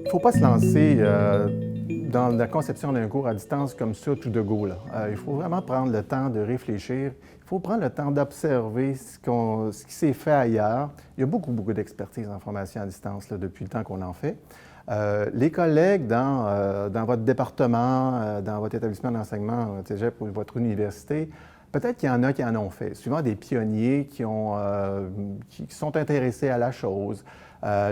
Il ne faut pas se lancer dans la conception d'un cours à distance comme ça, tout de go. Il faut vraiment prendre le temps de réfléchir. Il faut prendre le temps d'observer ce qui s'est fait ailleurs. Il y a beaucoup d'expertise en formation à distance depuis le temps qu'on en fait. Les collègues dans votre département, dans votre établissement d'enseignement, votre cégep ou votre université, peut-être qu'il y en a qui en ont fait. Souvent des pionniers qui sont intéressés à la chose,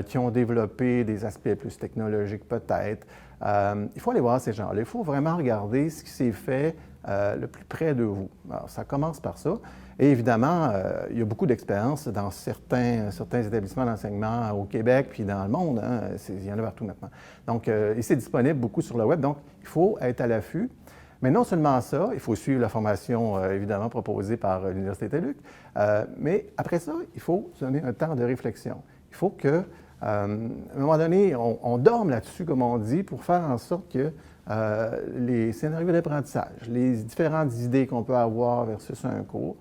qui ont développé des aspects plus technologiques peut-être. Il faut aller voir ces gens-là. Il faut vraiment regarder ce qui s'est fait le plus près de vous. Alors, ça commence par ça. Et évidemment, il y a beaucoup d'expérience dans certains établissements d'enseignement au Québec puis dans le monde. Il y en a partout maintenant. Donc, et c'est disponible beaucoup sur le web. Donc, il faut être à l'affût. Mais non seulement ça, il faut suivre la formation, évidemment, proposée par l'Université TELUC, mais après ça, il faut se donner un temps de réflexion. Il faut qu'à un moment donné, on dorme là-dessus, comme on dit, pour faire en sorte que les scénarios d'apprentissage, les différentes idées qu'on peut avoir versus un cours,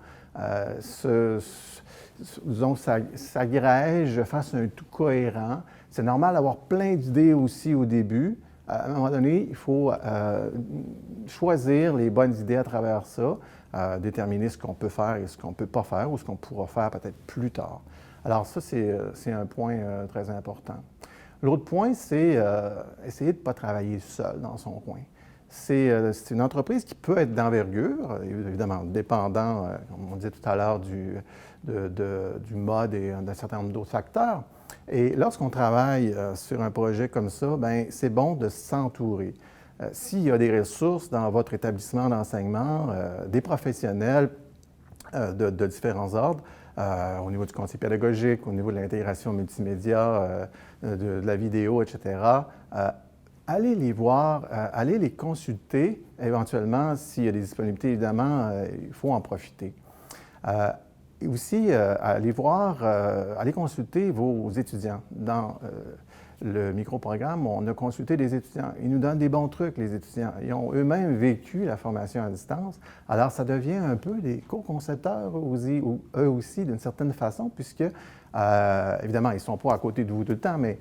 s'agrègent, fassent un tout cohérent. C'est normal d'avoir plein d'idées aussi au début. À un moment donné, il faut choisir les bonnes idées à travers ça, déterminer ce qu'on peut faire et ce qu'on ne peut pas faire ou ce qu'on pourra faire peut-être plus tard. Alors ça, c'est un point très important. L'autre point, c'est essayer de ne pas travailler seul dans son coin. C'est une entreprise qui peut être d'envergure, évidemment, dépendant, comme on disait tout à l'heure, du mode et d'un certain nombre d'autres facteurs. Et lorsqu'on travaille sur un projet comme ça, bien, c'est bon de s'entourer. S'il y a des ressources dans votre établissement d'enseignement, des professionnels de différents ordres, au niveau du conseil pédagogique, au niveau de l'intégration multimédia, de la vidéo, etc., allez les voir, allez les consulter. Éventuellement, s'il y a des disponibilités, évidemment, il faut en profiter. Et aussi, allez voir, allez consulter vos étudiants. Dans le micro-programme, on a consulté des étudiants. Ils nous donnent des bons trucs, les étudiants. Ils ont eux-mêmes vécu la formation à distance. Alors, ça devient un peu des co-concepteurs eux aussi, d'une certaine façon, puisque, évidemment, ils ne sont pas à côté de vous tout le temps, mais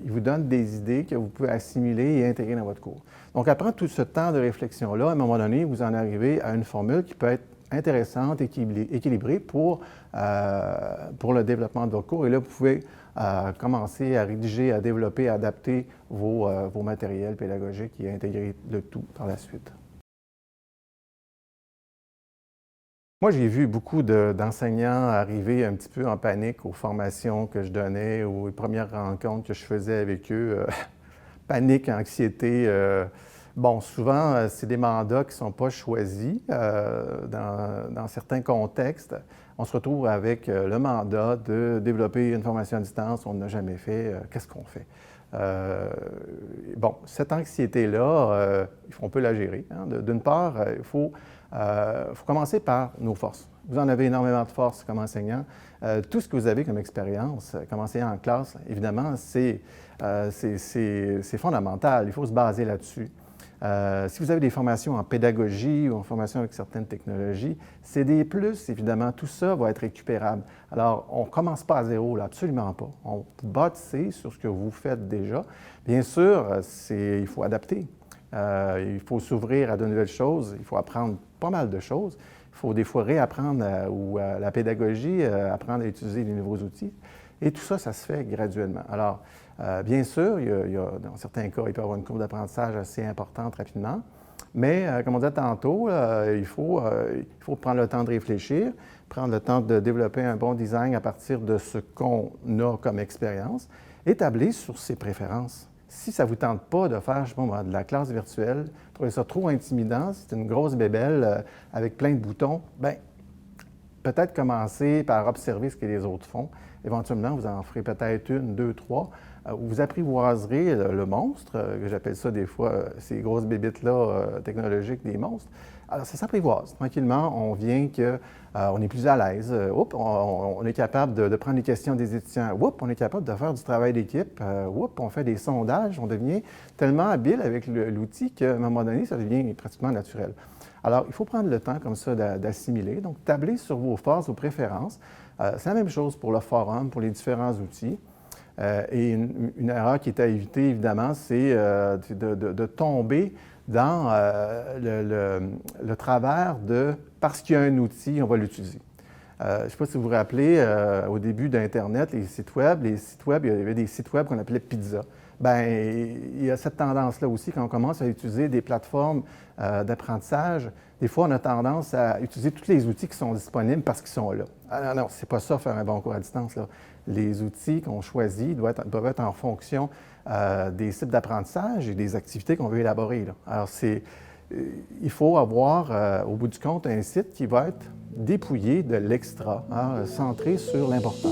ils vous donnent des idées que vous pouvez assimiler et intégrer dans votre cours. Donc, après tout ce temps de réflexion-là, à un moment donné, vous en arrivez à une formule qui peut être intéressante, équilibrée pour le développement de votre cours. Et là, vous pouvez commencer à rédiger, à développer, à adapter vos matériels pédagogiques et intégrer le tout par la suite. Moi, j'ai vu beaucoup d'enseignants arriver un petit peu en panique aux formations que je donnais, aux premières rencontres que je faisais avec eux. Panique, anxiété. Bon, souvent, c'est des mandats qui ne sont pas choisis dans certains contextes. On se retrouve avec le mandat de développer une formation à distance, on ne l'a jamais fait, qu'est-ce qu'on fait? Bon, cette anxiété-là, on peut la gérer. D'une part, il faut commencer par nos forces. Vous en avez énormément de forces comme enseignant. Tout ce que vous avez comme expérience, comme enseignant en classe, évidemment, c'est fondamental. Il faut se baser là-dessus. Si vous avez des formations en pédagogie ou en formation avec certaines technologies, c'est des plus, évidemment. Tout ça va être récupérable. Alors, on ne commence pas à zéro, là, absolument pas. On bâtit sur ce que vous faites déjà. Bien sûr, il faut adapter. Il faut s'ouvrir à de nouvelles choses. Il faut apprendre pas mal de choses. Il faut des fois réapprendre la pédagogie, apprendre à utiliser les nouveaux outils. Et tout ça, ça se fait graduellement. Alors, bien sûr, dans certains cas, il peut y avoir une courbe d'apprentissage assez importante rapidement, mais comme on disait tantôt, il faut prendre le temps de réfléchir, prendre le temps de développer un bon design à partir de ce qu'on a comme expérience, établir sur ses préférences. Si ça ne vous tente pas de faire, je sais pas moi, de la classe virtuelle, trouvez ça trop intimidant, c'est une grosse bébelle avec plein de boutons, bien, peut-être commencer par observer ce que les autres font. Éventuellement, vous en ferez peut-être une, deux, trois. Vous apprivoiserez le monstre, que j'appelle ça des fois, ces grosses bébites-là technologiques, des monstres. Alors, ça s'apprivoise. Tranquillement, on vient qu'on est plus à l'aise. On est capable de prendre les questions des étudiants. On est capable de faire du travail d'équipe. On fait des sondages. On devient tellement habile avec l'outil qu'à un moment donné, ça devient pratiquement naturel. Alors, il faut prendre le temps comme ça d'assimiler. Donc, tabler sur vos forces, vos préférences. C'est la même chose pour le forum, pour les différents outils. Et une erreur qui est à éviter, évidemment, c'est de tomber dans le travers de parce qu'il y a un outil, on va l'utiliser. Je ne sais pas si vous vous rappelez, au début d'Internet, les sites web, il y avait des sites web qu'on appelait pizza. Bien, il y a cette tendance-là aussi, quand on commence à utiliser des plateformes d'apprentissage, des fois, on a tendance à utiliser tous les outils qui sont disponibles parce qu'ils sont là. Ah non, c'est pas ça, faire un bon cours à distance, là. Les outils qu'on choisit doivent être en fonction des sites d'apprentissage et des activités qu'on veut élaborer, là. Alors, il faut avoir, au bout du compte, un site qui va être dépouillé de l'extra, hein, centré sur l'important.